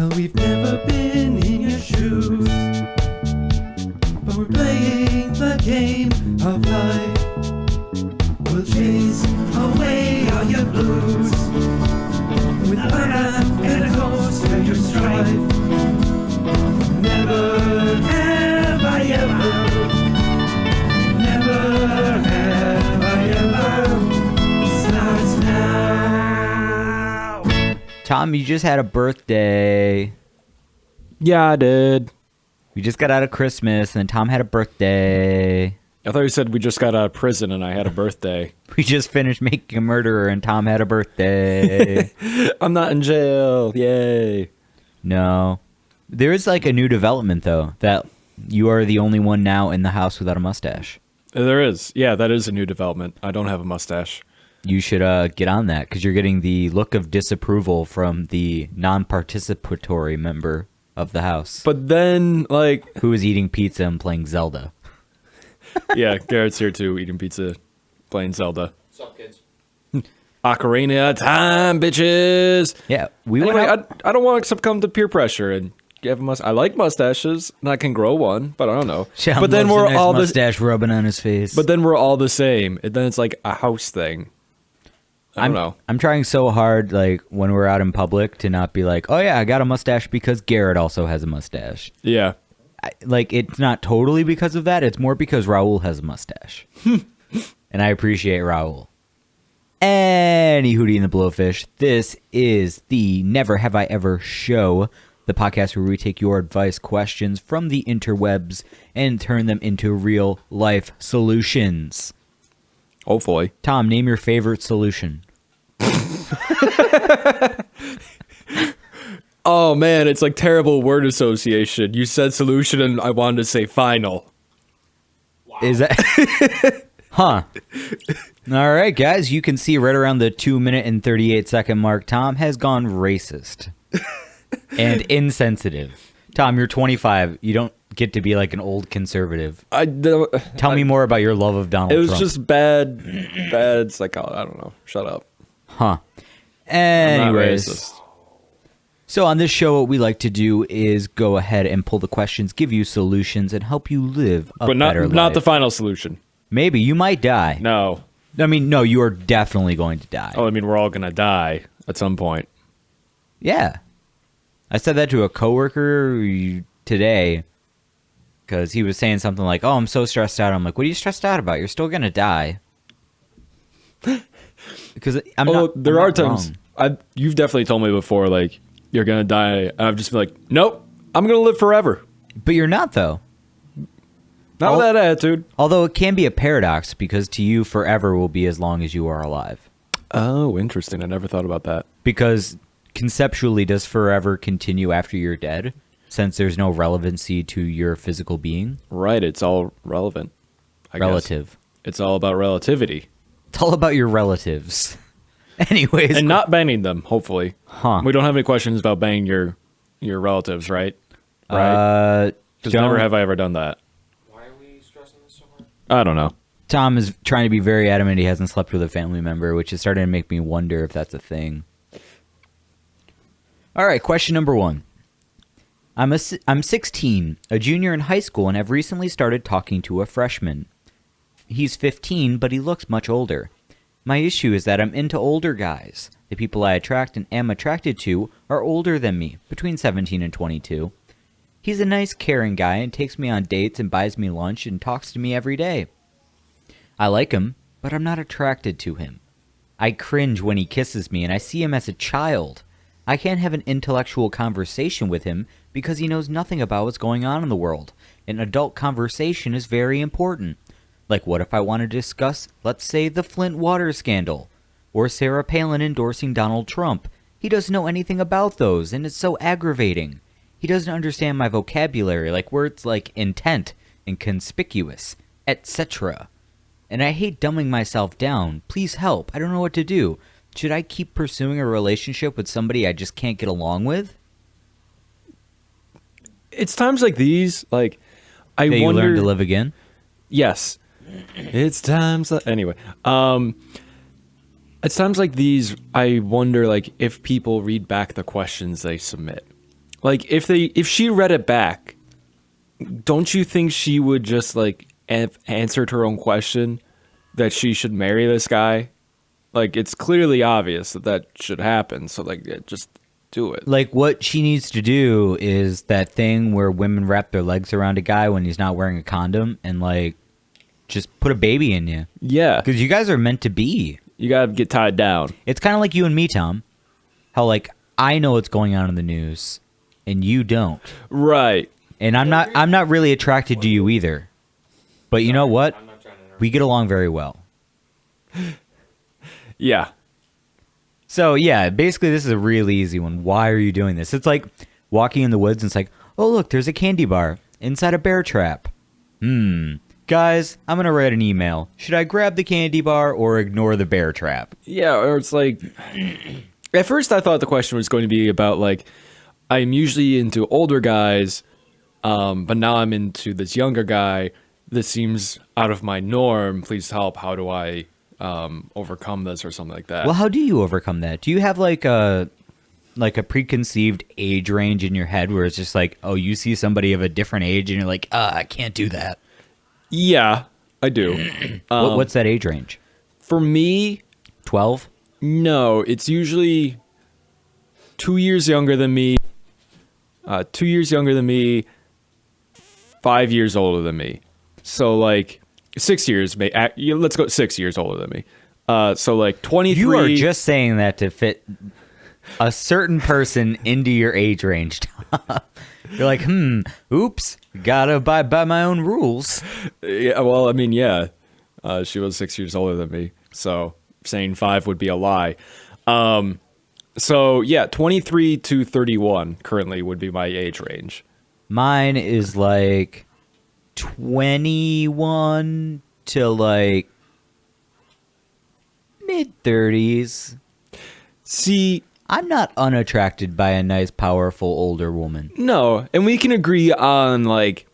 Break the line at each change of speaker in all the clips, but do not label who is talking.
Well, we've never been in your shoes, but we're playing the game of life. We'll chase away all your blues with a laugh and a ghost and your strife. Never have I ever, never have I ever, starts now.
Tom, you just had a birthday.
Yeah, I did.
We just got out of Christmas, and then Tom had a birthday.
I thought you said we just got out of prison and I had a birthday.
We just finished Making a Murderer, and Tom had a birthday.
I'm not in jail. Yay.
No. There is like a new development, though, that you are the only one now in the house without a mustache.
There is. Yeah, that is a new development. I don't have a mustache.
You should get on that, because you're getting the look of disapproval from the non-participatory member of the house.
But then, like...
Who is eating pizza and playing Zelda.
Yeah, Garrett's here too, eating pizza, playing Zelda.
What's up, kids?
Ocarina of Time, bitches!
Yeah, we
Anyway,
went out.
I don't want to succumb to peer pressure and have a mustache. I like mustaches, and I can grow one, but I don't know.
Sean
but then
loves a
we're
nice
all the
mustache rubbing on his face.
But then we're all the same. And then it's like a house thing. I don't know.
I'm trying so hard, like, when we're out in public, to not be like, oh yeah, I got a mustache because Garrett also has a mustache.
Yeah.
Like, it's not totally because of that. It's more because Raul has a mustache. And I appreciate Raul. Any Hootie and the Blowfish, this is the Never Have I Ever show, the podcast where we take your advice questions from the interwebs and turn them into real life solutions.
Hopefully.
Tom, name your favorite solution.
Oh man, it's like terrible word association. You said solution and I wanted to say final.
Is that... Huh. All right, guys, you can see right around the 2-minute and 38-second mark, Tom has gone racist and insensitive. Tom, you're 25. You don't get to be like an old conservative. Tell me more about your love of Donald
It was
Trump.
just bad psychology. I don't know. Shut up.
Huh.
I'm not
Anyways.
racist.
So on this show, what we like to do is go ahead and pull the questions, give you solutions, and help you live a
But
better life.
not the final solution.
Maybe. You might die.
No.
I mean, no, you are definitely going to die.
Oh, I mean, we're all going to die at some point.
Yeah. I said that to a coworker today because he was saying something like, oh, I'm so stressed out. I'm like, what are you stressed out about? You're still going to die. Because
there are times you've definitely told me before, like, you're going to die. And I've just been like, nope, I'm going to live forever.
But you're not, though.
Not with that attitude.
Although it can be a paradox because to you, forever will be as long as you are alive.
Oh, interesting. I never thought about that.
Because conceptually, does forever continue after you're dead? Since there's no relevancy to your physical being?
Right. It's all relevant. I
Relative.
guess. It's all about relativity.
It's all about your relatives. Anyways.
And not banging them, hopefully.
Huh.
We don't have any questions about banging your relatives, right? Right? Because never have I ever done that.
Why are we stressing this so much?
I don't know.
Tom is trying to be very adamant he hasn't slept with a family member, which is starting to make me wonder if that's a thing. All right, question number 1. I'm 16, a junior in high school, and have recently started talking to a freshman. He's 15, but he looks much older. My issue is that I'm into older guys. The people I attract and am attracted to are older than me, between 17 and 22. He's a nice, caring guy and takes me on dates and buys me lunch and talks to me every day. I like him, but I'm not attracted to him. I cringe when he kisses me and I see him as a child. I can't have an intellectual conversation with him because he knows nothing about what's going on in the world. An adult conversation is very important. Like, what if I want to discuss, let's say, the Flint water scandal? Or Sarah Palin endorsing Donald Trump? He doesn't know anything about those, and it's so aggravating. He doesn't understand my vocabulary, like words like intent and conspicuous, etc. And I hate dumbing myself down. Please help. I don't know what to do. Should I keep pursuing a relationship with somebody I just can't get along with?
It's times like these, like, I
That
wonder...
you learn to live again?
Yes. It's times like... Anyway. It's times like these, I wonder, like, if people read back the questions they submit. Like if she read it back, don't you think she would just like answered her own question that she should marry this guy? Like it's clearly obvious that should happen. So like just do it.
Like what she needs to do is that thing where women wrap their legs around a guy when he's not wearing a condom and like just put a baby in you.
Yeah.
Because you guys are meant to be.
You gotta get tied down.
It's kind of like you and me, Tom. How like I know what's going on in the news and you don't.
Right.
And I'm not really attracted to you either. But you know what?
I'm not trying to interrupt.
We get along very well.
Yeah.
So yeah, basically this is a really easy one. Why are you doing this? It's like walking in the woods and it's like, oh look, there's a candy bar inside a bear trap. Guys, I'm gonna write an email. Should I grab the candy bar or ignore the bear trap?
Yeah, or it's like at first I thought the question was going to be about like I'm usually into older guys, but now I'm into this younger guy. This seems out of my norm. Please help. How do I overcome this or something like that?
Well, how do you overcome that? Do you have like a preconceived age range in your head where it's just like, oh, you see somebody of a different age and you're like, I can't do that.
Yeah, I do.
What's that age range?
For me,
12?
no, it's usually 2 years younger than me, 2 years younger than me, 5 years older than me. So like 6 years, let's go 6 years older than me. So like 23.
You are just saying that to fit a certain person into your age range. You're like, oops, gotta abide by my own rules.
Yeah, well, I mean, yeah, she was 6 years older than me, so saying 5 would be a lie. So yeah, 23 to 31 currently would be my age range.
Mine is like 21 to like mid-30s.
See,
I'm not unattracted by a nice, powerful older woman.
no, and we can agree on like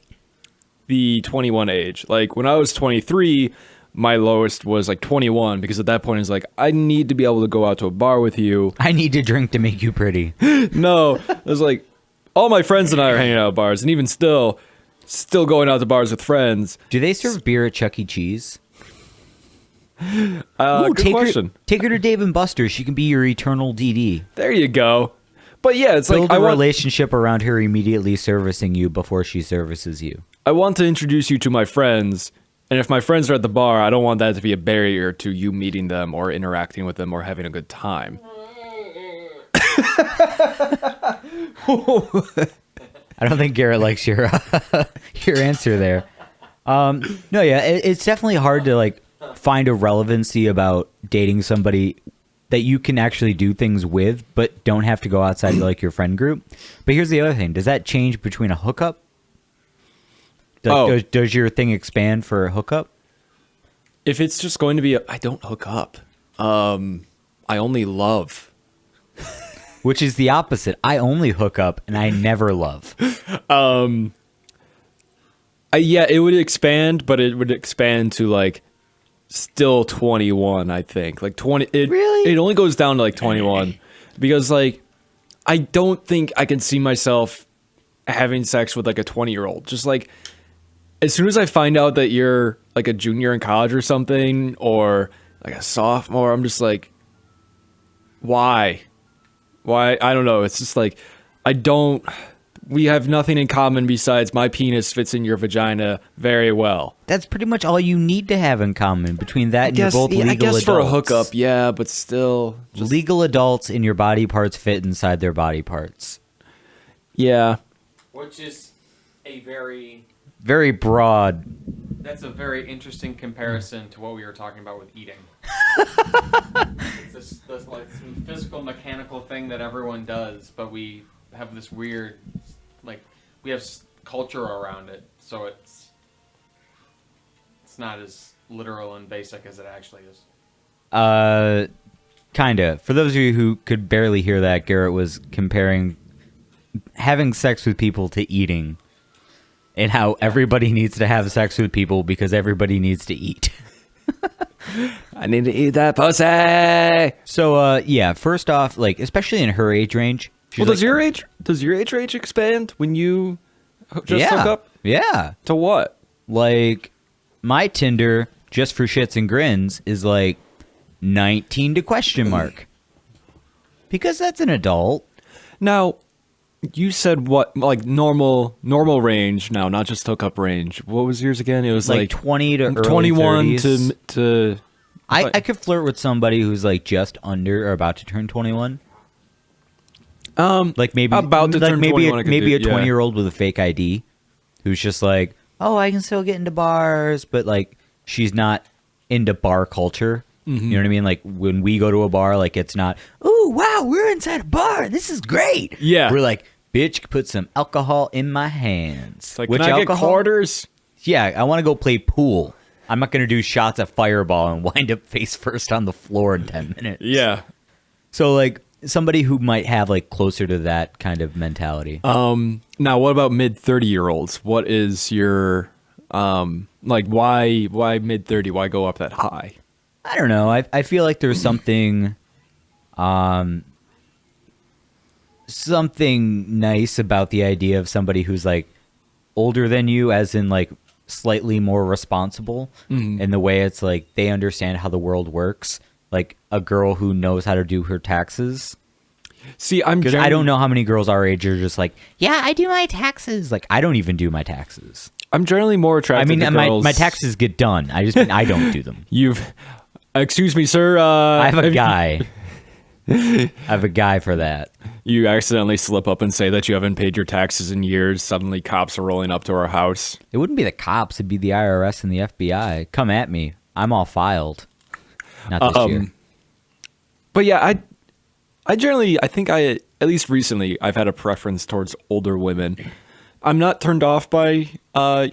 the 21 age. Like when I was 23, my lowest was like 21 because at that point it's like I need to be able to go out to a bar with you.
I need to drink to make you pretty.
No, it was like all my friends and I are hanging out at bars, and even still going out to bars with friends.
Do they serve beer at Chuck E. Cheese? Ooh,
Good question.
Take her to Dave and Buster's. She can be your eternal DD.
There you go. But yeah, it's
Build
like
a relationship around her immediately servicing you before she services you.
I want to introduce you to my friends, and if my friends are at the bar, I don't want that to be a barrier to you meeting them or interacting with them or having a good time.
I don't think Garrett likes your your answer there. No, yeah, it's definitely hard to like find a relevancy about dating somebody that you can actually do things with, but don't have to go outside of like your friend group. But here's the other thing: does that change between a hookup? Does your thing expand for a hookup?
If it's just going to be, I don't hook up. I only love.
Which is the opposite. I only hook up and I never love.
Yeah, it would expand, but it would expand to like still 21, I think. Like 20
Really?
It only goes down to like 21 because like I don't think I can see myself having sex with like a 20-year-old. Just like as soon as I find out that you're like a junior in college or something or like a sophomore, I'm just like why? I don't know. It's just like we have nothing in common besides my penis fits in your vagina very well.
That's pretty much all you need to have in common between that and you're both legal adults.
I guess for a hookup, yeah, but still.
Legal adults and your body parts fit inside their body parts.
Yeah.
Which is a very
Very broad.
That's a very interesting comparison to what we were talking about with eating. It's this like some physical, mechanical thing that everyone does, but we have this weird, like, we have culture around it, so it's not as literal and basic as it actually is.
Kinda. For those of you who could barely hear that, Garrett was comparing having sex with people to eating. And how everybody needs to have sex with people because everybody needs to eat.
I need to eat that pussy.
So, yeah, first off, like, especially in her age range, She's
Well,
like,
does your age range expand when you just
yeah,
hook up
yeah.
to what?
Like my Tinder, just for shits and grins, is like 19 to question mark. Because that's an adult.
Now, you said what, like normal range now, not just hookup range. What was yours again? It was
Like 20 to early
21
30s.
to
I could flirt with somebody who's like just under or about to turn 21. Like maybe
about to
like
turn
maybe
21, I
a,
could
maybe
do-
a
yeah.
20-year-old with a fake ID who's just like, "Oh, I can still get into bars," but like she's not into bar culture. You know what I mean? Like when we go to a bar, like it's not, "Ooh, wow, we're inside a bar. This is great."
Yeah.
We're like, "Bitch, put some alcohol in my hands."
It's like,
Which
can I
alcohol?
get quarters?
Yeah, I want to go play pool. I'm not going to do shots of Fireball and wind up face first on the floor in 10 minutes.
Yeah.
So like somebody who might have like closer to that kind of mentality.
Now, what about mid 30-year-olds? What is your like? Why mid 30? Why go up that high?
I don't know. I feel like there's something something nice about the idea of somebody who's like older than you, as in like slightly more responsible in the way it's like they understand how the world works. Like a girl who knows how to do her taxes.
See, I'm
Because I don't know how many girls our age are just like, yeah, I do my taxes. Like, I don't even do my taxes.
I'm generally more
I
attracted
mean,
to
my
girls.
taxes get done. I just mean I don't do them.
Excuse me, sir.
I have a guy. I have a guy for that.
You accidentally slip up and say that you haven't paid your taxes in years. Suddenly, cops are rolling up to our house.
It wouldn't be the cops. It'd be the IRS and the FBI. Come at me. I'm all filed. Not this year.
But yeah, I generally, I think at least recently, I've had a preference towards older women. I'm not turned off by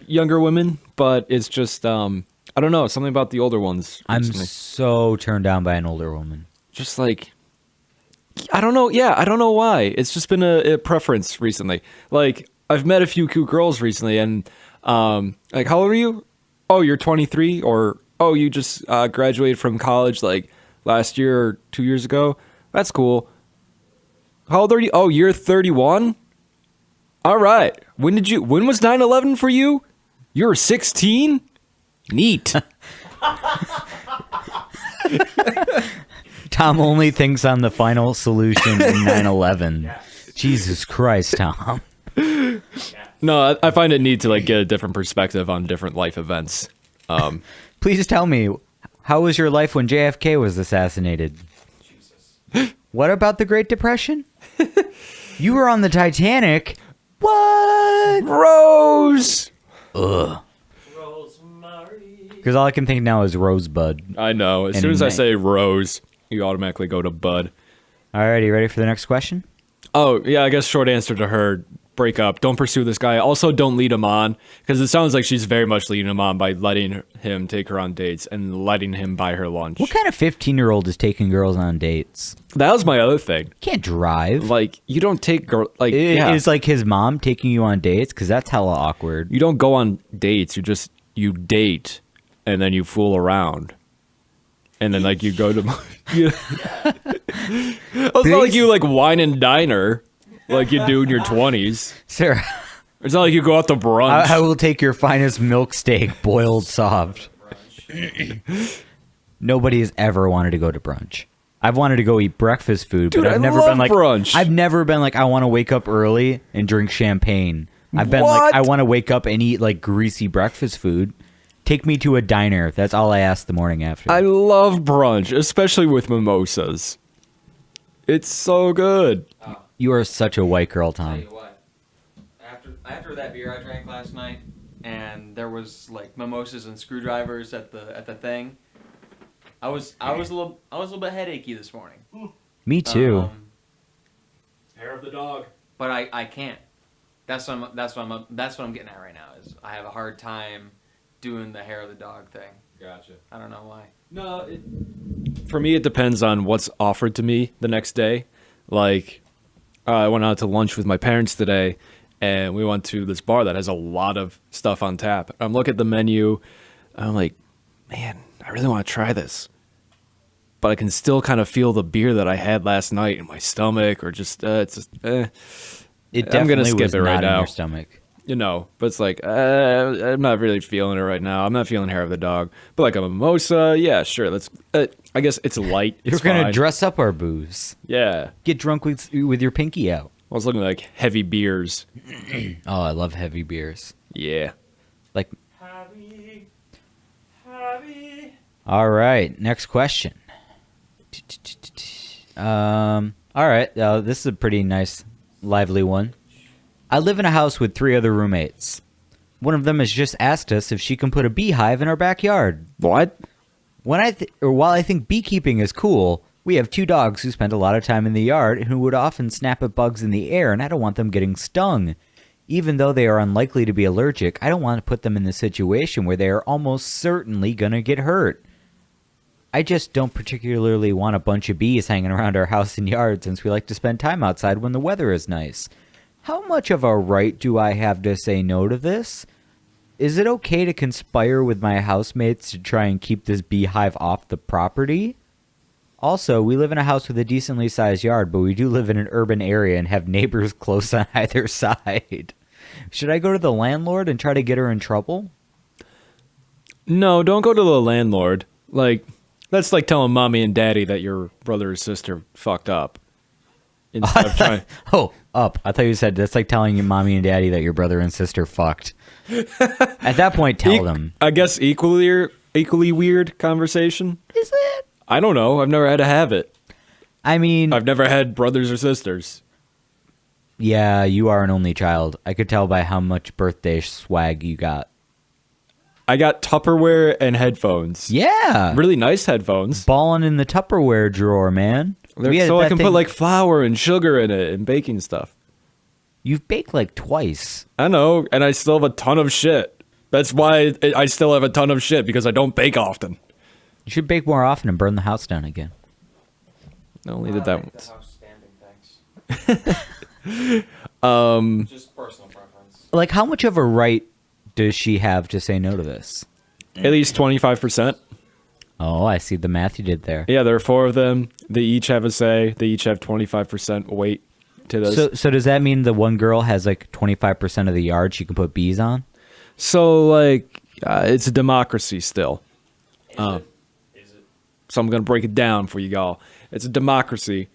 younger women, but it's just, I don't know, something about the older ones.
I'm
recently.
so turned down by an older woman.
Just like, I don't know. Yeah, I don't know why. It's just been a preference recently. Like, I've met a few cute girls recently, and like, how old are you? Oh, you're 23, or oh, you just graduated from college like last year or 2 years ago. That's cool. How old are you? Oh, you're 31. All right. When was 9/11 for you? You were 16. Neat.
Tom only thinks on the final solution in 9/11. Jesus Christ, Tom.
No, I find it neat to like get a different perspective on different life events.
Please tell me, how was your life when JFK was assassinated? What about the Great Depression? You were on the Titanic. What?
Rose.
Ugh. Because all I can think now is Rosebud.
I know. As
And
soon as
in
I
May.
say Rose, you automatically go to Bud.
Alrighty, ready for the next question?
Oh, yeah, I guess short answer to her, break up. Don't pursue this guy. Also, don't lead him on, because it sounds like she's very much leading him on by letting him take her on dates and letting him buy her lunch.
What kind of 15-year-old is taking girls on dates?
That was my other thing.
Can't drive.
Like, you don't take girl like
Is like his mom taking you on dates? Because that's hella awkward.
you don't go on dates. You date, and then you fool around. And then, like, you go to... It's not like you, like, wine and dine her like you do in your 20s.
Sir,
It's not like you go out to brunch.
I will take your finest milk steak, boiled soft. Nobody has ever wanted to go to brunch. I've wanted to go eat breakfast food,
Dude,
but I've
I
never
love
been like
brunch.
I've never been like I want to wake up early and drink champagne. I've been
What?
like I want to wake up and eat like greasy breakfast food. Take me to a diner. That's all I ask the morning after.
I love brunch, especially with mimosas. It's so good.
You are such a white girl,
Tell
Tom.
you what, after that beer I drank last night, and there was like mimosas and screwdrivers at the thing. I was a little bit headachy this morning.
Me too.
Hair of the dog.
But I can't. That's what I'm getting at right now. Is I have a hard time doing the hair of the dog thing.
Gotcha.
I don't know why.
No, for me, it depends on what's offered to me the next day. Like, I went out to lunch with my parents today, and we went to this bar that has a lot of stuff on tap. I'm looking at the menu, and I'm like, man, I really want to try this. but I can still kind of feel the beer that I had last night in my stomach, or just it's just
It
I'm
definitely
gonna skip
was
it right
not in
now.
your stomach.
but it's like I'm not really feeling it right now. I'm not feeling hair of the dog, but like a mimosa, yeah, sure. Let's. I guess it's light.
You're
It's
gonna
fine.
dress up our booze.
Yeah,
Get drunk with your pinky out.
I was looking at, like heavy beers.
Oh, I love heavy beers.
Yeah.
Like,
Heavy.
all right, next question. All right, this is a pretty nice, lively one. I live in a house with 3 other roommates. One of them has just asked us if she can put a beehive in our backyard.
What?
While I think beekeeping is cool, we have 2 dogs who spend a lot of time in the yard and who would often snap at bugs in the air, and I don't want them getting stung. Even though they are unlikely to be allergic, I don't want to put them in the situation where they are almost certainly going to get hurt. I just don't particularly want a bunch of bees hanging around our house and yard since we like to spend time outside when the weather is nice. How much of a right do I have to say no to this? Is it okay to conspire with my housemates to try and keep this beehive off the property? Also, we live in a house with a decently sized yard, but we do live in an urban area and have neighbors close on either side. Should I go to the landlord and try to get her in trouble?
No, don't go to the landlord. Like, that's like telling mommy and daddy that your brother or sister fucked up. Instead of trying.
Oh, up. I thought you said that's like telling your mommy and daddy that your brother and sister fucked. At that point, tell them.
I guess equally weird conversation.
Is it?
I don't know. I've never had to have it.
I mean,
I've never had brothers or sisters.
yeah, you are an only child. I could tell by how much birthday swag you got.
I got Tupperware and headphones.
Yeah.
Really nice headphones.
Balling in the Tupperware drawer, man. We had
So I
that
can
thing-
put like flour and sugar in it and baking stuff.
You've baked like twice.
I know, and I still have a ton of shit. That's why I still have a ton of shit, because I don't bake often.
You should bake more often and burn the house down again.
I only did that
like
once.
The house standing, thanks. Just personal preference.
Like, how much of a right does she have to say no to this?
At least 25%.
Oh, I see the math you did there.
Yeah, there are 4 of them. They each have a say. They each have 25% weight to this.
So does that mean the one girl has like 25% of the yard she can put bees on?
So like, it's a democracy still.
Is it?
So I'm going to break it down for you all. It's a democracy,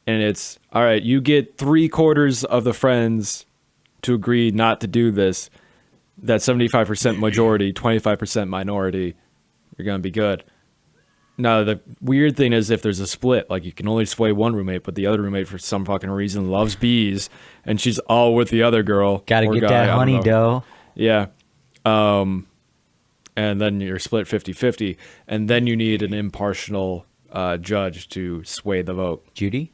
and it's, all right, you get 3/4 of the friends to agree not to do this. That 75% majority, 25% minority, you're going to be good. Now, the weird thing is if there's a split, like you can only sway one roommate, but the other roommate for some fucking reason loves bees, and she's all with the other girl.
Gotta
or
get
guy,
that
I don't
honey
know.
dough.
Yeah. And then you're split 50-50, and then you need an impartial judge to sway the vote.
Judy?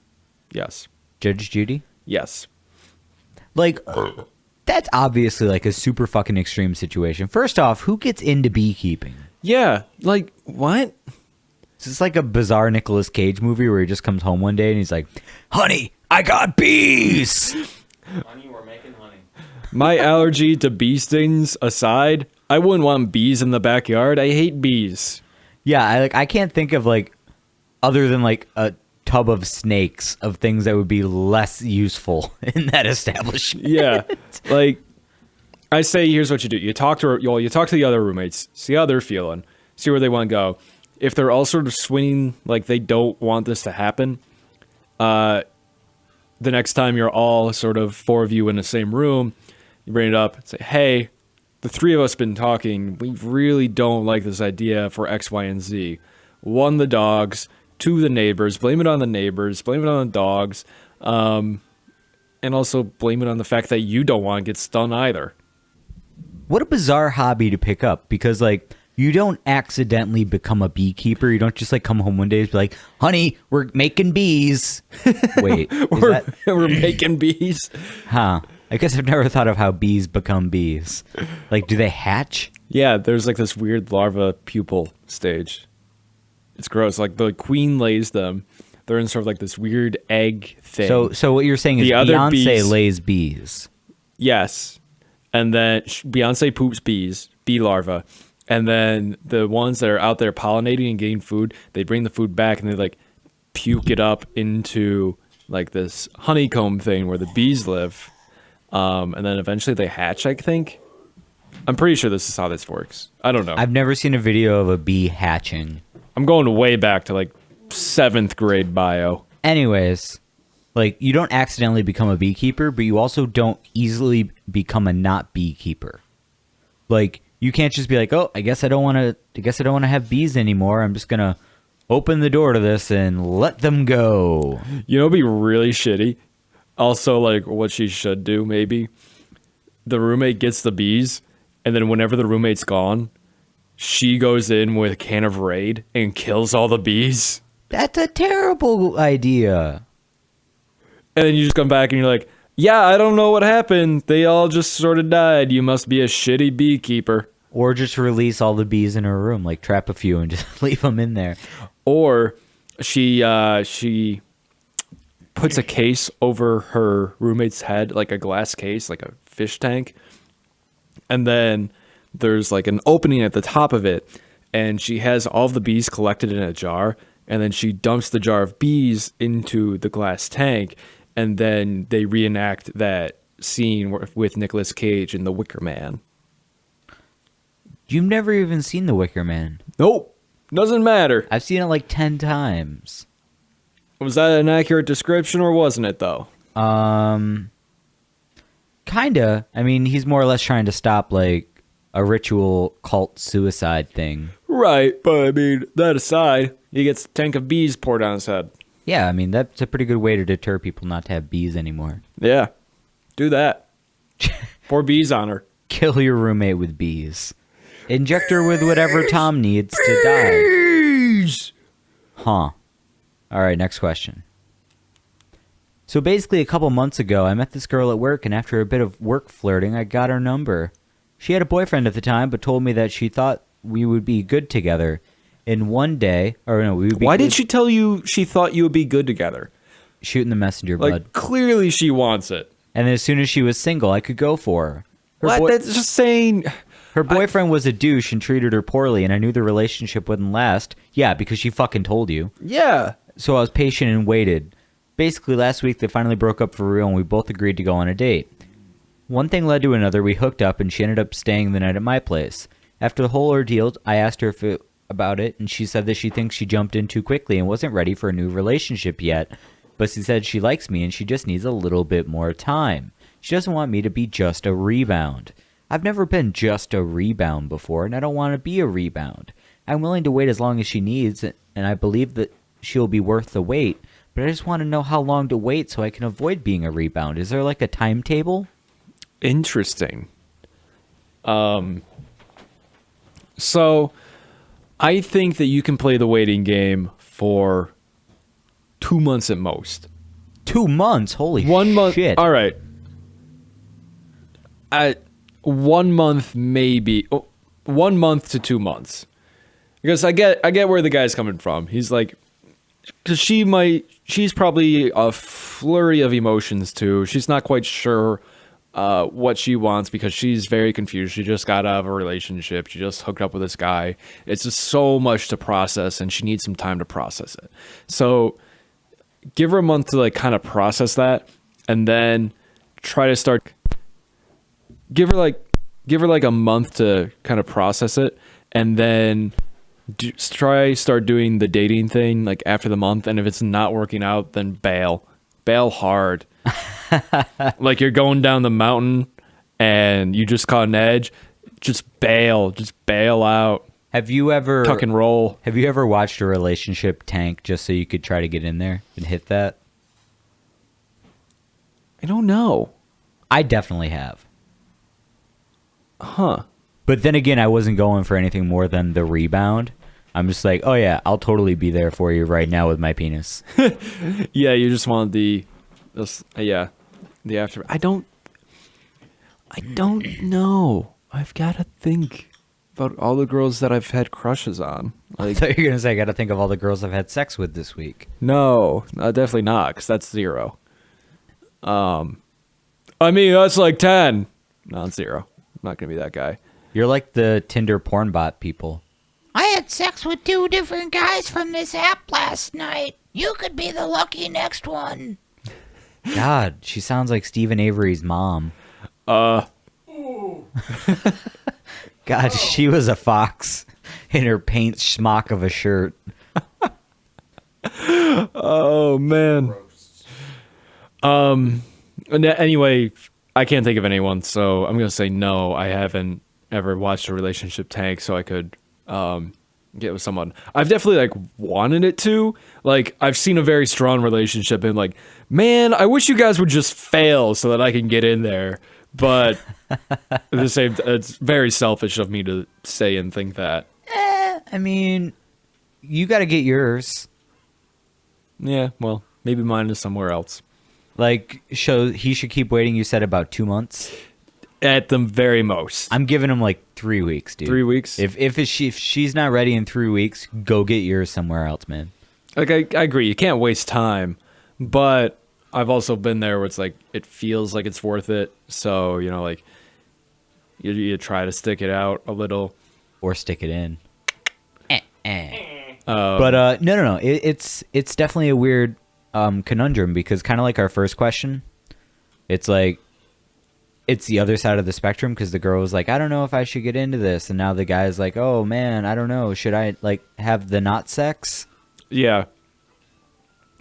Yes.
Judge Judy?
Yes.
Like, that's obviously like a super fucking extreme situation. First off, who gets into beekeeping?
Yeah. Like, what?
Is this like a bizarre Nicolas Cage movie where he just comes home one day and he's like, honey, I got bees!
Honey, we're making honey.
My allergy to bee stings aside, I wouldn't want bees in the backyard. I hate bees.
Yeah, I can't think of like, other than like a tub of snakes, of things that would be less useful in that establishment.
Yeah. Like, I say, here's what you do. You talk to the other roommates, see how they're feeling, see where they want to go. If they're all sort of swinging like they don't want this to happen, the next time you're all sort of 4 of you in the same room, you bring it up and say, hey, the 3 of us been talking. We really don't like this idea for X, Y, and Z. 1, the dogs. 2, the neighbors. Blame it on the neighbors. Blame it on the dogs. And also blame it on the fact that you don't want to get stung either.
What a bizarre hobby to pick up, because like, you don't accidentally become a beekeeper. You don't just like come home one day and be like, honey, we're making bees. Wait, is that,
We're making bees.
huh? I guess I've never thought of how bees become bees. Like, do they hatch?
Yeah, there's like this weird larva pupil stage. It's gross. Like the queen lays them. They're in sort of like this weird egg thing.
So what you're saying is
The other
Beyonce
bees-
lays bees.
Yes. And then Beyonce poops bees, bee larva. And then the ones that are out there pollinating and getting food, they bring the food back and they like puke it up into like this honeycomb thing where the bees live. And then eventually they hatch, I think. I'm pretty sure this is how this works. I don't know.
I've never seen a video of a bee hatching.
I'm going way back to like 7th grade bio.
Anyways, like, you don't accidentally become a beekeeper, but you also don't easily become a not beekeeper. Like, you can't just be like, oh, I guess I don't want to have bees anymore. I'm just gonna open the door to this and let them go.
You know, it'd be really shitty. Also, like, what she should do, maybe, the roommate gets the bees, and then whenever the roommate's gone, she goes in with a can of Raid and kills all the bees.
That's a terrible idea.
And then you just come back and you're like, yeah, I don't know what happened. They all just sort of died. You must be a shitty beekeeper.
Or just release all the bees in her room, like trap a few and just leave them in there.
Or she puts a case over her roommate's head, like a glass case, like a fish tank. And then there's like an opening at the top of it. And she has all of the bees collected in a jar. And then she dumps the jar of bees into the glass tank. And then they reenact that scene with Nicolas Cage in The Wicker Man.
You've never even seen The Wicker Man.
Nope. Doesn't matter.
I've seen it like 10 times.
Was that an accurate description or wasn't it, though?
Kinda. I mean, he's more or less trying to stop, like, a ritual cult suicide thing.
Right, but I mean, that aside, he gets a tank of bees poured on his head.
Yeah, I mean, that's a pretty good way to deter people not to have bees anymore.
Yeah. Do that. Pour bees on her.
Kill your roommate with bees. Inject her with whatever Tom needs to die.
Bees!
Huh. All right, next question. So basically, a couple months ago, I met this girl at work, and after a bit of work flirting, I got her number. She had a boyfriend at the time, but told me that she thought we would be good together. In one day, or no, we would be.
Why did she tell you she thought you would be good together?
Shooting the messenger,
Like,
bud.
clearly she wants it.
And then as soon as she was single, I could go for her.
What? That's just saying...
Her boyfriend was a douche and treated her poorly, and I knew the relationship wouldn't last. Yeah, because she fucking told you.
Yeah.
So I was patient and waited. Basically, last week they finally broke up for real, and we both agreed to go on a date. One thing led to another. We hooked up, and she ended up staying the night at my place. After the whole ordeal, I asked her about it, and she said that she thinks she jumped in too quickly and wasn't ready for a new relationship yet. But she said she likes me, and she just needs a little bit more time. She doesn't want me to be just a rebound. I've never been just a rebound before, and I don't want to be a rebound. I'm willing to wait as long as she needs, and I believe that she'll be worth the wait, but I just want to know how long to wait so I can avoid being a rebound. Is there like a timetable?
Interesting. So, I think that you can play the waiting game for 2 months at most.
2 months? Holy
1 month.
shit.
All right. At 1 month, maybe 1 month to 2 months, because I get where the guy's coming from. He's like, because she's probably a flurry of emotions too. She's not quite sure what she wants because she's very confused. She just got out of a relationship. She just hooked up with this guy. It's just so much to process, and she needs some time to process it. So give her a month to like kind of process that, and then try to start. Give her like a month to kind of process it, and then start doing the dating thing like after the month. And if it's not working out, then bail hard. Like you're going down the mountain and you just caught an edge, just bail out.
Have you ever
Tuck and roll.
Have you ever watched a relationship tank just so you could try to get in there and hit that?
I don't know.
I definitely have.
Huh.
But then again, I wasn't going for anything more than the rebound. I'm just like, oh yeah, I'll totally be there for you right now with my penis.
Yeah, you just want the after. I don't know. I've got to think about all the girls that I've had crushes on.
I
Like,
thought you were going to say, I got to think of all the girls I've had sex with this week.
no, definitely not, because that's 0. I mean, that's like 10. No, it's 0. I'm not going to be that guy.
You're like the Tinder porn bot people.
I had sex with 2 different guys from this app last night. You could be the lucky next one.
God, she sounds like Stephen Avery's mom. God, she was a fox in her paint schmuck of a shirt.
Oh man. Anyway, I can't think of anyone, so I'm gonna say no. I haven't ever watched a relationship tank, so I could get with someone. I've definitely like wanted it to. Like I've seen a very strong relationship and like, man, I wish you guys would just fail so that I can get in there. But at the same, it's very selfish of me to say and think that.
I mean, you got to get yours.
Yeah, well, maybe mine is somewhere else.
Like, he should keep waiting. You said about 2 months.
At the very most.
I'm giving him like 3 weeks, dude.
3 weeks?
If she's not ready in 3 weeks, go get yours somewhere else, man.
Like, I agree. You can't waste time. But I've also been there where it's like, it feels like it's worth it. So, you know, like, you try to stick it out a little.
Or stick it in. But no. It's definitely a weird conundrum because kind of like our first question, it's like, it's the other side of the spectrum because the girl was like, I don't know if I should get into this. And now the guy's like, oh, man, I don't know. Should I, like, have the not sex?
Yeah.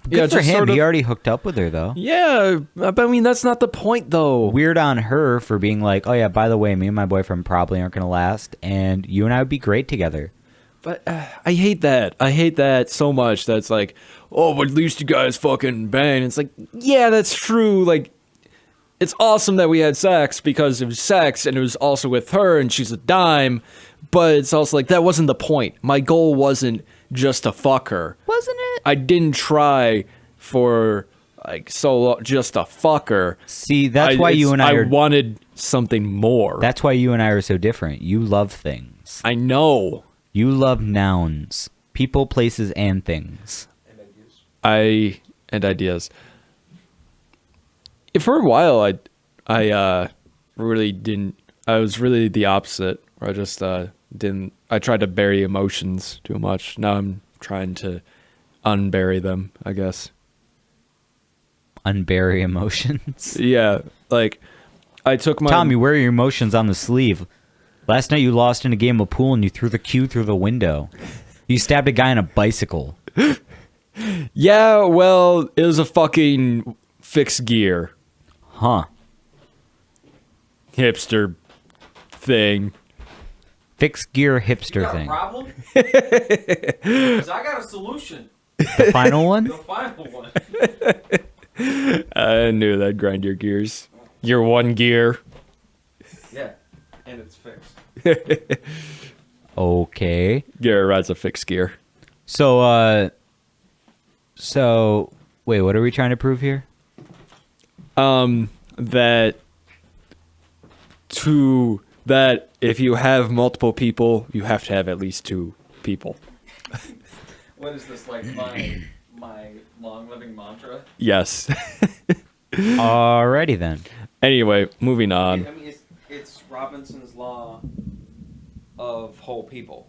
Good for him. He already hooked up with her, though.
Yeah. But I mean, that's not the point, though.
Weird on her for being like, oh, yeah, by the way, me and my boyfriend probably aren't going to last. And you and I would be great together.
But I hate that. I hate that so much. That's like, oh, but at least you guys fucking bang. It's like, yeah, that's true. Like, it's awesome that we had sex because it was sex and it was also with her and she's a dime. But it's also like, that wasn't the point. My goal wasn't just to fuck her.
Wasn't it?
I didn't try for like so long just to fuck her.
See, that's why you and I
wanted something more.
That's why you and I are so different. You love things.
I know.
You love nouns, people, places, and things.
And ideas. For a while, I really didn't. I was really the opposite. Where I just didn't. I tried to bury emotions too much. Now I'm trying to unbury them, I guess.
Unbury emotions.
Yeah, like I took my.
Tom, you wear your emotions on the sleeve. Last night you lost in a game of pool and you threw the cue through the window. You stabbed a guy on a bicycle.
Yeah, well, it was a fucking fixed gear.
Huh.
Hipster thing.
Fixed gear hipster
You got
thing.
a problem? 'Cause I got a solution.
The final one?
The final one.
I knew that'd grind your gears. Your one gear.
Yeah, and it's fixed.
Okay.
Garrett rides a fixed gear.
So wait, what are we trying to prove here?
That if you have multiple people, you have to have at least 2 people.
What is this, like my long living mantra?
Yes.
Alrighty then.
Anyway, moving on.
I mean, it's Robinson's law of whole people.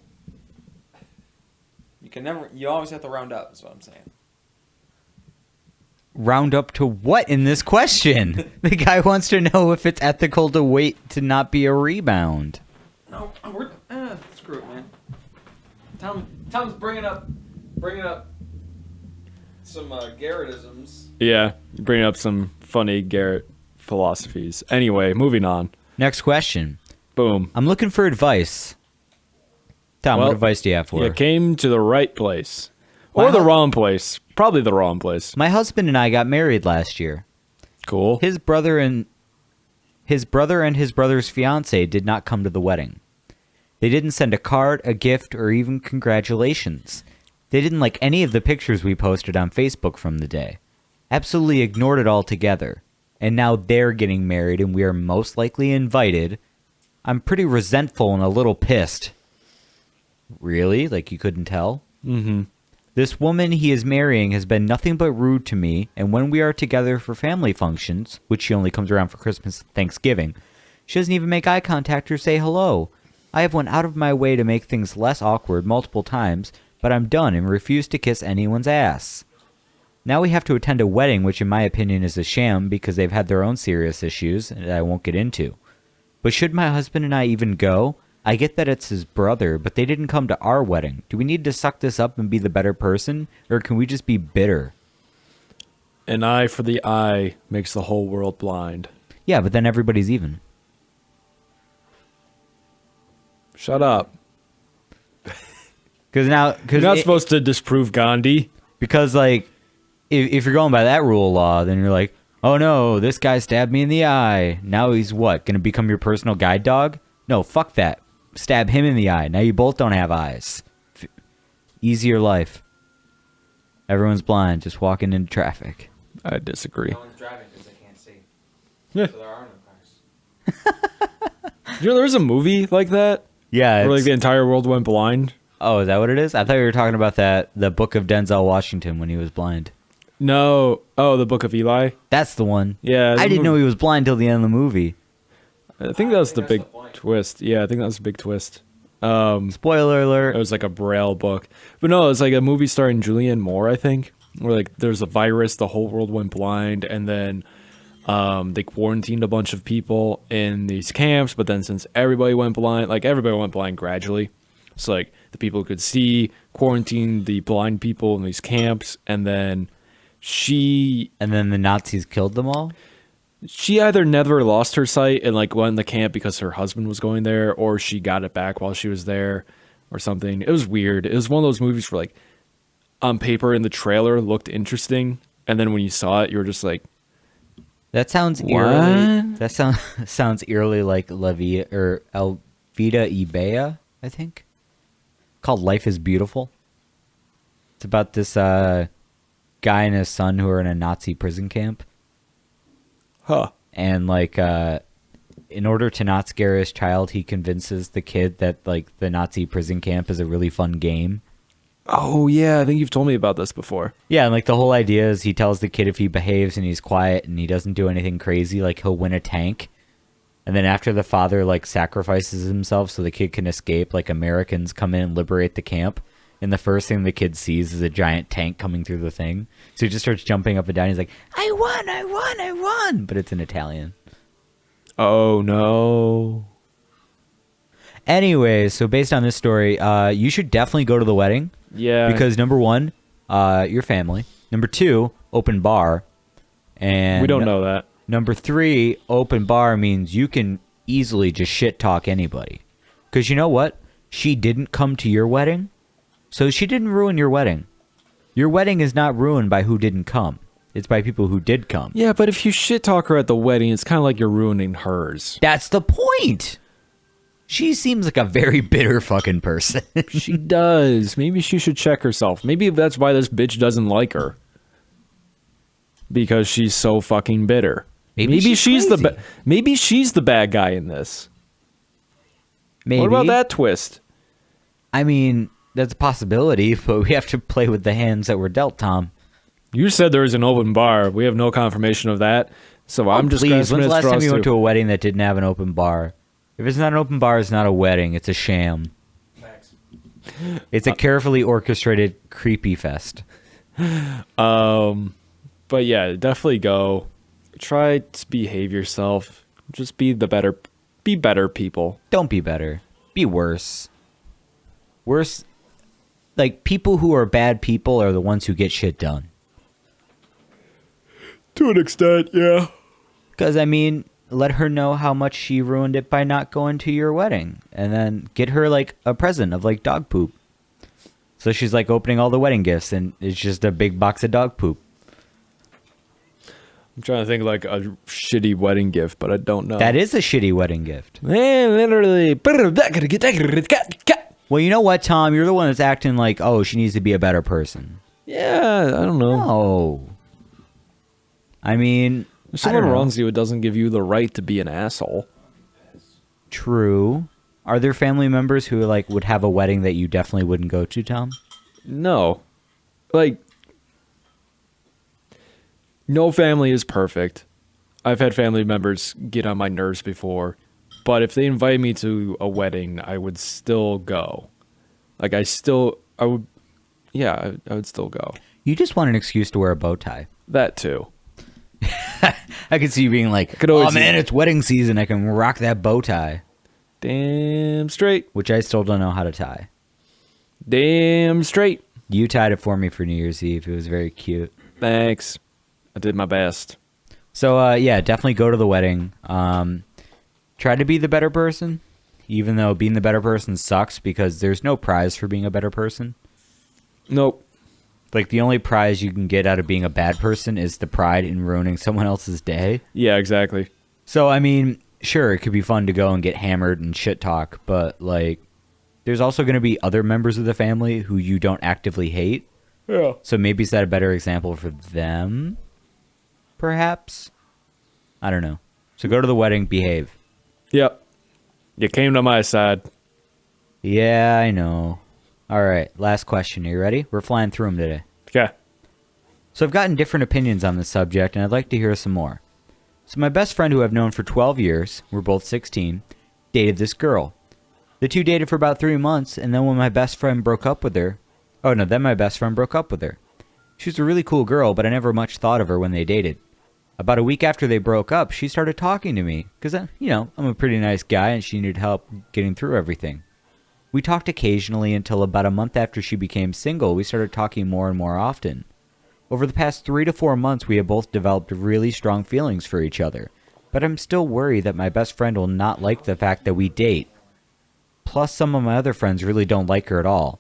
You always have to round up, is what I'm saying.
Round up to what in this question? The guy wants to know if it's ethical to wait to not be a rebound.
No, screw it, man. Tom's bringing up some Garrettisms.
Yeah, bring up some funny Garrett philosophies. Anyway, moving on.
Next question.
Boom.
I'm looking for advice. Tom,
Well,
what advice do you have for
You
her?
came to the right place.
Wow.
Or the wrong place. Probably the wrong place.
My husband and I got married last year.
Cool.
His brother and his brother's fiance did not come to the wedding. They didn't send a card, a gift, or even congratulations. They didn't like any of the pictures we posted on Facebook from the day. Absolutely ignored it altogether. And now they're getting married and we are most likely invited. I'm pretty resentful and a little pissed. Really? Like you couldn't tell?
Mm-hmm.
This woman he is marrying has been nothing but rude to me, and when we are together for family functions, which she only comes around for Christmas and Thanksgiving, she doesn't even make eye contact or say hello. I have went out of my way to make things less awkward multiple times, but I'm done and refuse to kiss anyone's ass. Now we have to attend a wedding, which in my opinion is a sham because they've had their own serious issues that I won't get into. But should my husband and I even go? I get that it's his brother, but they didn't come to our wedding. Do we need to suck this up and be the better person, or can we just be bitter?
An eye for the eye makes the whole world blind.
Yeah, but then everybody's even.
Shut up.
Because now,
You're not supposed to disprove Gandhi.
because like, if you're going by that rule of law, then you're like, oh no, this guy stabbed me in the eye. Now he's what, gonna become your personal guide dog? No, fuck that. Stab him in the eye. Now you both don't have eyes. Easier life. Everyone's blind, just walking into traffic.
I disagree.
No one's driving because they can't see.
Yeah.
So there are no cars.
You know, there's a movie like that
Yeah.
where like
it's-
the entire world went blind.
Oh, is that what it is? I thought you were talking about the book of Denzel Washington when he was blind.
No. Oh, the Book of Eli.
That's the one.
Yeah.
I didn't know he was blind till the end of the movie.
I think that was the
that's
big
the point.
twist. Yeah, I think that was the big twist.
Spoiler
It
alert.
was like a Braille book. But no, it's like a movie starring Julianne Moore, I think. Where like there's a virus, the whole world went blind, and then they quarantined a bunch of people in these camps, but then since everybody went blind, like everybody went blind gradually. So like the people who could see quarantined the blind people in these camps, and then she
And then the Nazis killed them all?
either never lost her sight and like went in the camp because her husband was going there, or she got it back while she was there or something. It was weird. It was one of those movies where like on paper in the trailer looked interesting, and then when you saw it you were just like,
That sounds eerily.
What?
That sounds eerily like La Vida or El Vida y Bella, I think. Called Life is Beautiful. It's about this guy and his son who are in a Nazi prison camp.
huh.
And like in order to not scare his child, he convinces the kid that like the Nazi prison camp is a really fun game.
Oh yeah, I think you've told me about this before.
Yeah, and like the whole idea is he tells the kid if he behaves and he's quiet and he doesn't do anything crazy, like he'll win a tank. And then after the father like sacrifices himself so the kid can escape, like Americans come in and liberate the camp. And the first thing the kid sees is a giant tank coming through the thing. So he just starts jumping up and down. He's like, I won, I won, I won. But it's in Italian.
Oh no.
Anyway, so based on this story, you should definitely go to the wedding.
Yeah.
Because number one, your family. Number two, open bar. And
we don't know that.
Number three, open bar means you can easily just shit talk anybody. Because you know what? She didn't come to your wedding, so she didn't ruin your wedding. Your wedding is not ruined by who didn't come. It's by people who did come.
Yeah, but if you shit talk her at the wedding, it's kind of like you're ruining hers.
That's the point. She seems like a very bitter fucking person.
She does. Maybe she should check herself. Maybe that's why this bitch doesn't like her. Because she's so fucking bitter.
Maybe she's
the
crazy.
maybe she's the bad guy in this.
Maybe.
What about that twist?
I mean, that's a possibility, but we have to play with the hands that were dealt, Tom.
You said there was an open bar. We have no confirmation of that. So I'm just
Please,
grasping
when's the
at
last time
straws
you went
too.
to a wedding that didn't have an open bar? If it's not an open bar, it's not a wedding. It's a sham.
Facts.
It's a carefully orchestrated creepy fest.
But yeah, definitely go. Try to behave yourself. Just be better people.
Don't be better. Be worse. Worse. Like, people who are bad people are the ones who get shit done.
To an extent, yeah.
Because, I mean, let her know how much she ruined it by not going to your wedding. And then get her, like, a present of, like, dog poop. So she's, like, opening all the wedding gifts, and it's just a big box of dog poop.
I'm trying to think of like a shitty wedding gift, but I don't know.
That is a shitty wedding gift.
Literally.
Well, you know what, Tom? You're the one that's acting like, oh, she needs to be a better person.
Yeah, I don't know.
No. I mean,
If
I
someone
don't know.
wrongs you, it doesn't give you the right to be an asshole.
True. Are there family members who like would have a wedding that you definitely wouldn't go to, Tom?
No. Like, no family is perfect. I've had family members get on my nerves before. But if they invite me to a wedding, I would still go. Like I would still go.
You just want an excuse to wear a bow tie.
That too.
I could see you being like,
could
oh
always-
man, it's wedding season. I can rock that bow tie,
Damn straight.
which I still don't know how to tie.
Damn straight.
You tied it for me for New Year's Eve. It was very cute.
Thanks. I did my best.
So yeah, definitely go to the wedding. Try to be the better person, even though being the better person sucks because there's no prize for being a better person.
Nope.
Like the only prize you can get out of being a bad person is the pride in ruining someone else's day.
Yeah, exactly.
So I mean, sure, it could be fun to go and get hammered and shit talk, but like there's also going to be other members of the family who you don't actively hate.
Yeah.
So maybe set a better example for them, perhaps? I don't know. So go to the wedding, behave.
Yep. You came to my side.
Yeah, I know. All right, last question. Are you ready? We're flying through them today.
Okay.
So I've gotten different opinions on this subject, and I'd like to hear some more. So my best friend, who I've known for 12 years, we're both 16, dated this girl. The two dated for about 3 months, and then when my best friend broke up with her... then my best friend broke up with her. She was a really cool girl, but I never much thought of her when they dated. About a week after they broke up, she started talking to me, because, I'm a pretty nice guy, and she needed help getting through everything. We talked occasionally until about a month after she became single, we started talking more and more often. Over the past 3 to 4 months, we have both developed really strong feelings for each other, but I'm still worried that my best friend will not like the fact that we date. Plus, some of my other friends really don't like her at all.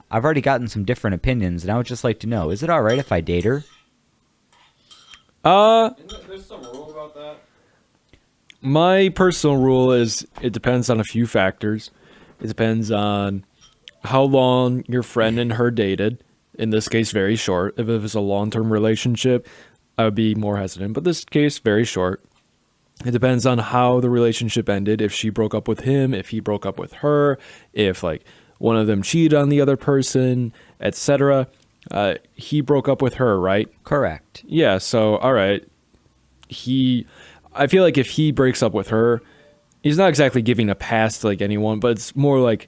I've already gotten some different opinions, and I would just like to know, is it alright if I date her?
There's some rule about that.
My personal rule is it depends on a few factors. It depends on how long your friend and her dated. In this case, very short. If it was a long-term relationship, I would be more hesitant. But this case, very short. It depends on how the relationship ended. If she broke up with him, if he broke up with her, if like one of them cheated on the other person, etc. He broke up with her, right?
Correct.
Yeah, so all right. I feel like if he breaks up with her, he's not exactly giving a pass to like anyone, but it's more like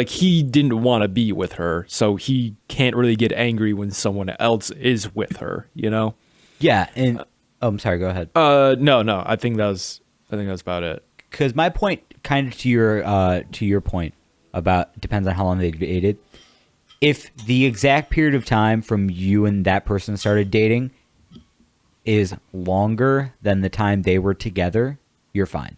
he didn't want to be with her, so he can't really get angry when someone else is with her, you know?
Yeah, and... I'm sorry, go ahead.
No, I think that's about it.
Because my point, kind of to your point about depends on how long they dated. If the exact period of time from you and that person started dating is longer than the time they were together, you're fine.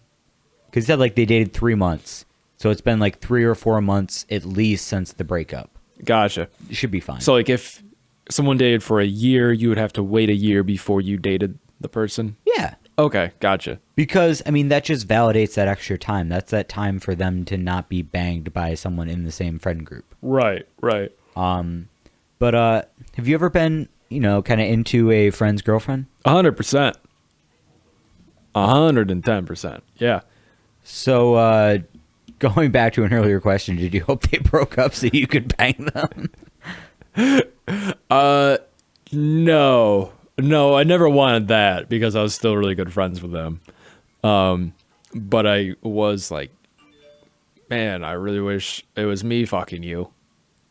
Because you said like they dated 3 months, so it's been like 3 or 4 months at least since the breakup.
Gotcha.
It should be fine.
So like if someone dated for a year, you would have to wait a year before you dated the person?
Yeah.
Okay, gotcha.
Because, I mean, that just validates that extra time. That's that time for them to not be banged by someone in the same friend group.
Right.
But have you ever been, kind of into a friend's girlfriend?
100%. 110%. Yeah.
So, going back to an earlier question, did you hope they broke up so you could bang them?
No, I never wanted that because I was still really good friends with them. But I was like, man, I really wish it was me fucking you.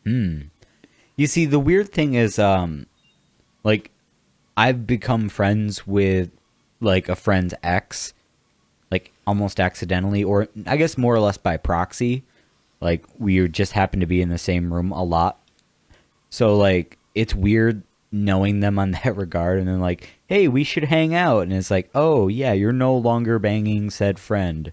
You see, the weird thing is, like, I've become friends with, like, a friend's ex, like, almost accidentally, or I guess more or less by proxy. Like, we just happen to be in the same room a lot. So, like, it's weird knowing them on that regard, and then like, hey, we should hang out, and it's like, oh yeah, you're no longer banging said friend,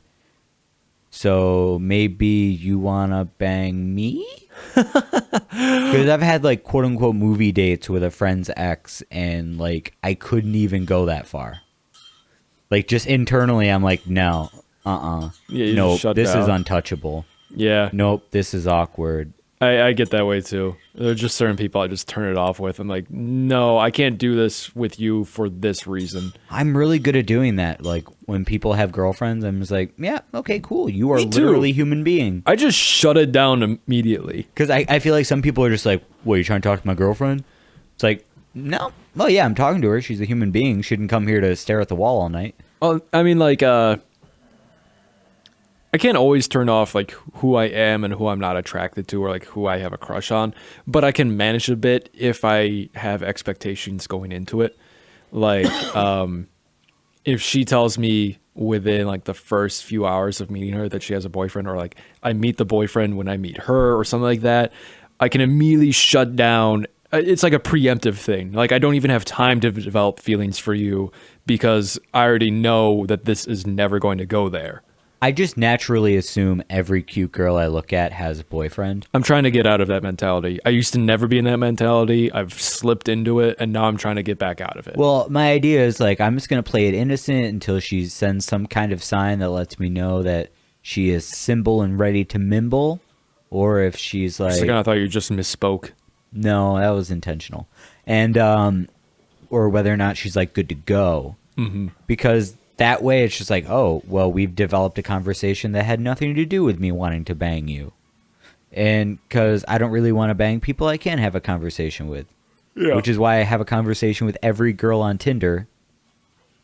so maybe you wanna bang me? Because I've had like quote unquote movie dates with a friend's ex, and like I couldn't even go that far. Like just internally I'm like, no,
Yeah, you
nope,
just shut
this is
down.
untouchable,
Yeah,
nope, this is awkward.
I get that way too. There are just certain people I just turn it off with. I'm like, no, I can't do this with you for this reason.
I'm really good at doing that. Like when people have girlfriends, I'm just like, yeah, okay, cool. You are
Me too.
literally a human being.
I just shut it down immediately.
Because I feel like some people are just like, what, are you trying to talk to my girlfriend? It's like, no. Well, yeah, I'm talking to her. She's a human being. She didn't come here to stare at the wall all night.
Oh, I mean, like, I can't always turn off like who I am and who I'm not attracted to or like who I have a crush on, but I can manage a bit if I have expectations going into it. Like if she tells me within like the first few hours of meeting her that she has a boyfriend, or like I meet the boyfriend when I meet her or something like that, I can immediately shut down. It's like a preemptive thing. Like I don't even have time to develop feelings for you because I already know that this is never going to go there.
I just naturally assume every cute girl I look at has a boyfriend.
I'm trying to get out of that mentality. I used to never be in that mentality. I've slipped into it, and now I'm trying to get back out of it.
Well, my idea is like I'm just gonna play it innocent until she sends some kind of sign that lets me know that she is simple and ready to mimble, or if she's like,
I thought you just misspoke.
no, that was intentional, and or whether or not she's like good to go, because that way it's just like, oh, well, we've developed a conversation that had nothing to do with me wanting to bang you, and because I don't really want to bang people I can't have a conversation with.
Yeah.
Which is why I have a conversation with every girl on Tinder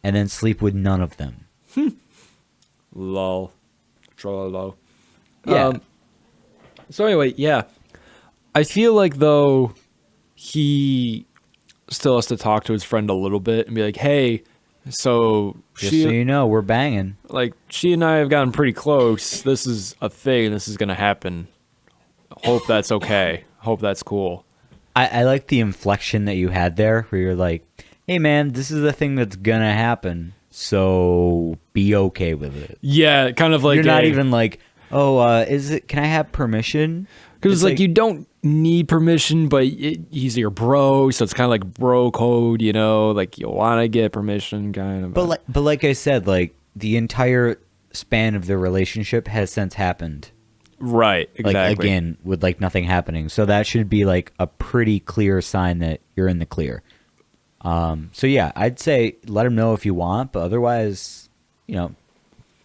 and then sleep with none of them.
Lol. Trololo.
Yeah.
So anyway, yeah. I feel like though he still has to talk to his friend a little bit and be like, hey, so
Just so you know, we're banging.
like she and I have gotten pretty close. This is a thing. This is gonna happen. Hope that's okay. Hope that's cool.
I like the inflection that you had there where you're like, hey, man, this is the thing that's going to happen. So be okay with it.
Yeah, kind of like
You're not even like, oh, can I have permission?
because it's like you don't need permission, but he's your bro, so it's kind of like bro code, you know, like you want to get permission, kind of.
But like I said, like the entire span of the relationship has since happened.
right, exactly.
Like again, with like nothing happening. So that should be like a pretty clear sign that you're in the clear. So yeah, I'd say let him know if you want, but otherwise, you know,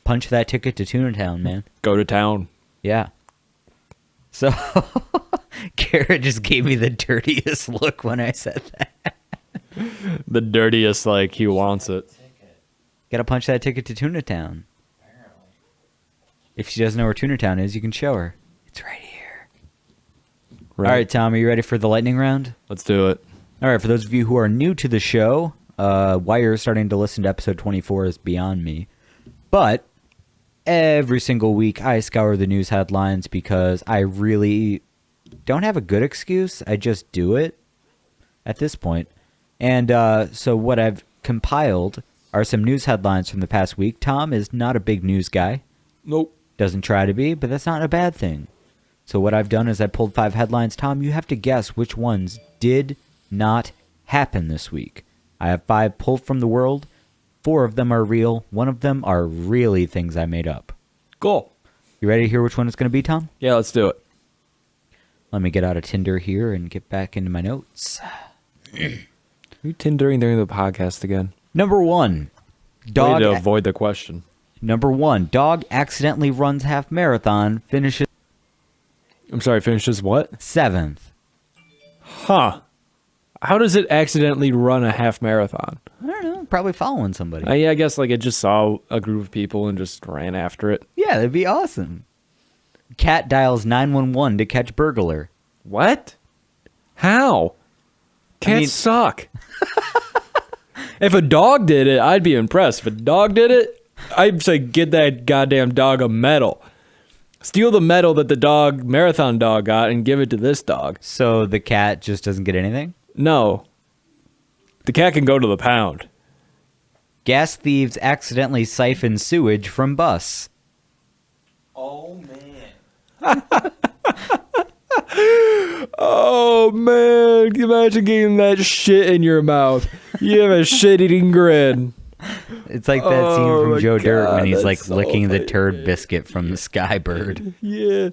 punch that ticket to Tuna Town, man.
Go to town.
Yeah. So Kara just gave me the dirtiest look when I said that.
The dirtiest, like he wants it.
Gotta punch that ticket to Tuna Town. If she doesn't know where Tuna Town is, you can show her. It's right here.
Right.
All right, Tom, are you ready for the lightning round?
Let's do it.
All right, for those of you who are new to the show, why you're starting to listen to episode 24 is beyond me. But every single week, I scour the news headlines because I really don't have a good excuse. I just do it at this point. And so what I've compiled are some news headlines from the past week. Tom is not a big news guy.
Nope.
Doesn't try to be, but that's not a bad thing. So what I've done is I pulled 5 headlines. Tom, you have to guess which ones did not happen this week. I have 5 pulled from the world. 4 of them are real. 1 of them are really things I made up.
Cool.
You ready to hear which one it's going to be, Tom?
Yeah, let's do it.
Let me get out of Tinder here and get back into my notes.
Are you Tindering during the podcast again?
Number 1.
Way
Dog.
to avoid the question.
Number 1. Dog accidentally runs half marathon, finishes
I'm sorry, finishes what?
7th.
Huh. How does it accidentally run a half marathon?
I don't know. Probably following somebody.
I guess like it just saw a group of people and just ran after it.
Yeah, that'd be awesome. Cat dials 911 to catch burglar.
What? How? Cats
mean-
suck. If a dog did it, I'd be impressed. If a dog did it, I'd say get that goddamn dog a medal. Steal the medal that the marathon dog got and give it to this dog.
So the cat just doesn't get anything?
No. The cat can go to the pound.
Gas thieves accidentally siphon sewage from bus.
Oh man.
Oh man, can you imagine getting that shit in your mouth? You have a shit-eating grin.
It's like that scene
Oh
from
my
Joe Dirt when
God,
he's
that's
like
so
licking the
funny.
turd biscuit from the sky bird.
Yeah,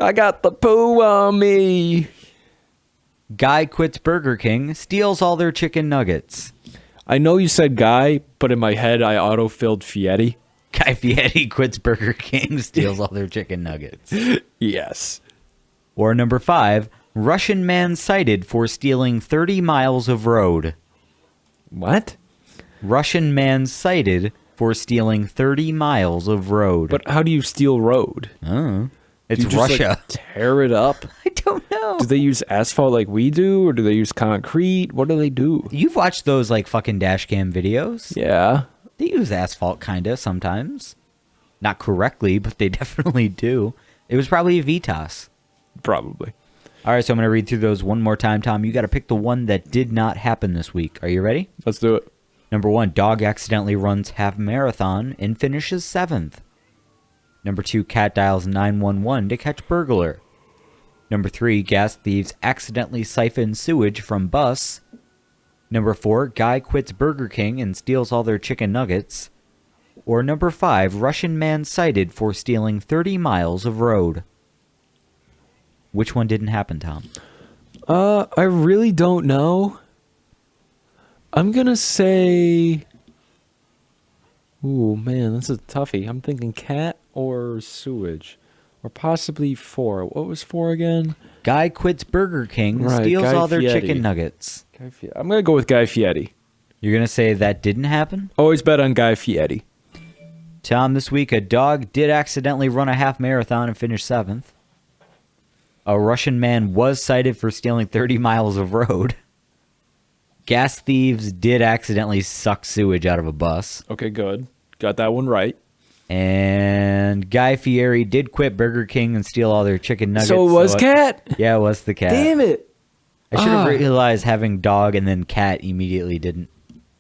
I got the poo on me.
Guy quits Burger King, steals all their chicken nuggets.
I know you said guy, but in my head I auto-filled Fietti.
Guy Fieri quits Burger King, steals all their chicken nuggets.
Yes.
Or number 5, Russian man cited for stealing 30 miles of road.
What?
Russian man cited for stealing 30 miles of road.
But how do you steal road?
Oh, it's
Do you just,
Russia.
like, tear it up.
I don't know.
Do they use asphalt like we do, or do they use concrete? What do they do?
You've watched those like fucking dash cam videos?
Yeah.
They use asphalt kinda sometimes. Not correctly, but they definitely do. It was probably a VTOS.
Probably.
All right, so I'm going to read through those one more time, Tom. You got to pick the one that did not happen this week. Are you ready?
Let's do it.
Number 1, dog accidentally runs half marathon and finishes 7th. Number 2, cat dials 911 to catch burglar. Number 3, gas thieves accidentally siphon sewage from bus. Number 4, guy quits Burger King and steals all their chicken nuggets. Or number 5, Russian man cited for stealing 30 miles of road. Which one didn't happen, Tom?
I really don't know. I'm gonna say. Ooh, man, that's a toughie. I'm thinking cat or sewage, or possibly 4. What was 4 again?
Guy quits Burger King,
Right,
steals
Guy
all their
Fieri.
chicken nuggets.
Guy Fieri. I'm gonna go with Guy Fieri.
You're going to say that didn't happen?
Always bet on Guy Fieri.
Tom, this week a dog did accidentally run a half marathon and finish 7th. A Russian man was cited for stealing 30 miles of road. Gas thieves did accidentally suck sewage out of a bus.
Okay, good. Got that one right.
And Guy Fieri did quit Burger King and steal all their chicken nuggets.
So it was cat.
Yeah, it was the cat.
Damn it.
I should have
Ah.
realized having dog and then cat immediately didn't.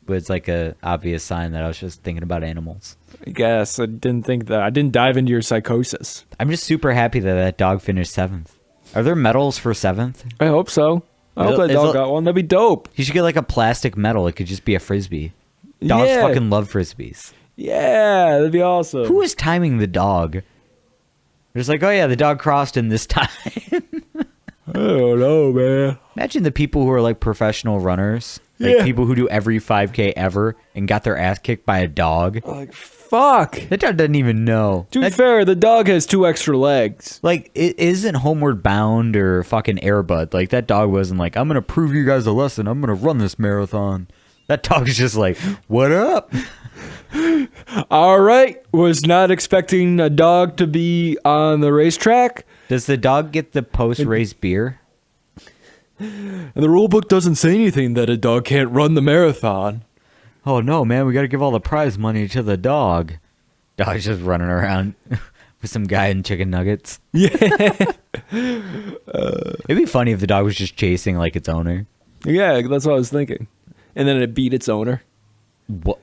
Was like a obvious sign that I was just thinking about animals.
I guess I didn't think that. I didn't dive into your psychosis.
I'm just super happy that that dog finished 7th. Are there medals for 7th?
I hope so. I hope that
Is
dog
it-
got one. That'd be dope.
You should get like a plastic medal. It could just be a frisbee. Dogs
Yeah.
fucking love frisbees.
Yeah, that'd be awesome.
Who is timing the dog? They're just like, oh yeah, the dog crossed in this time.
I don't know, man.
Imagine the people who are like professional runners. Like
Yeah.
people who do every 5K ever and got their ass kicked by a dog.
Like, fuck.
That dog doesn't even know.
To be
That-
fair, the dog has 2 extra legs.
Like, it isn't Homeward Bound or fucking Airbud. Like, that dog wasn't like, I'm going to prove you guys a lesson. I'm going to run this marathon. That dog's just like, what up?
All right. Was not expecting a dog to be on the racetrack.
Does the dog get the post-race beer?
And the rule book doesn't say anything that a dog can't run the marathon.
Oh, no, man. We got to give all the prize money to the dog. Dog's just running around with some guy in chicken nuggets.
Yeah.
It'd be funny if the dog was just chasing, like, its owner.
Yeah, that's what I was thinking. And then it beat its owner.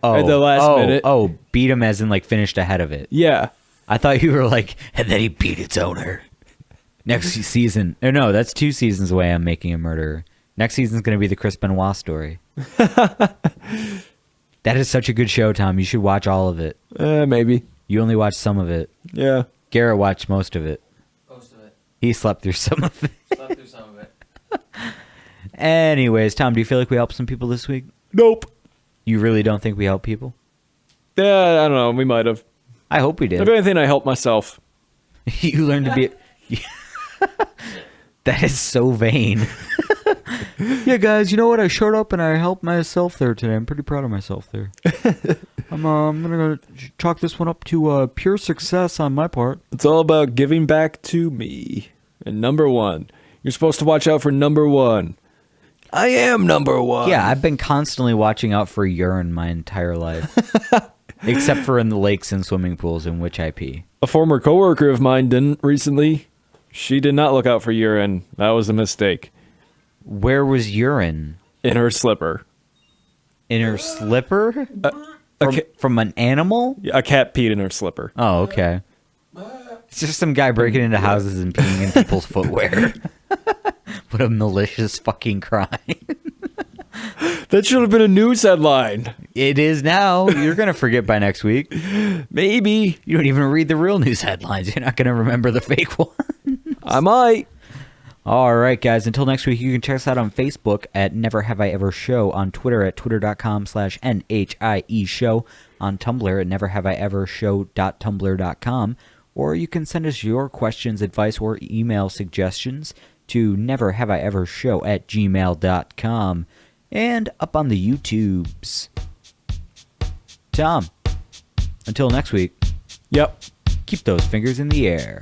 Oh,
At the last minute.
Oh, beat him as in, like, finished ahead of it.
Yeah.
I thought you were like, and then he beat its owner. Next season. Or no, that's 2 seasons away. I'm making a murderer. Next season's going to be the Chris Benoit story. That is such a good show, Tom. You should watch all of it.
Maybe.
You only watched some of it.
Yeah.
Garrett watched most of it.
Most of it.
He slept through some of it.
Slept through some of it.
Anyways, Tom, do you feel like we helped some people this week?
Nope.
You really don't think we helped people?
Yeah, I don't know. We might have.
I hope we did.
If anything, I helped myself.
You learned to be... That is so vain. Yeah, guys, you know what? I showed up and I helped myself there today. I'm pretty proud of myself there. I'm going to chalk this one up to pure success on my part.
It's all about giving back to me. And number 1. You're supposed to watch out for number 1. I am number 1.
Yeah, I've been constantly watching out for urine my entire life. Except for in the lakes and swimming pools in which I pee.
A former coworker of mine didn't recently. She did not look out for urine. That was a mistake.
Where was urine?
In her slipper.
In her slipper?
A,
From an animal?
a cat peed in her slipper.
Oh, okay. It's just some guy breaking into houses and peeing in people's footwear. What a malicious fucking crime.
That should have been a news headline.
It is now. You're going to forget by next week.
Maybe.
You don't even read the real news headlines. You're not going to remember the fake one.
I might.
All right, guys. Until next week, you can check us out on Facebook at Never Have I Ever Show, on Twitter at twitter.com/NHIE Show, on Tumblr at neverhaveievershow.tumblr.com, or you can send us your questions, advice, or email suggestions to neverhaveievershow@gmail.com, and up on the YouTubes. Tom, Until next week,
Yep.
keep those fingers in the air.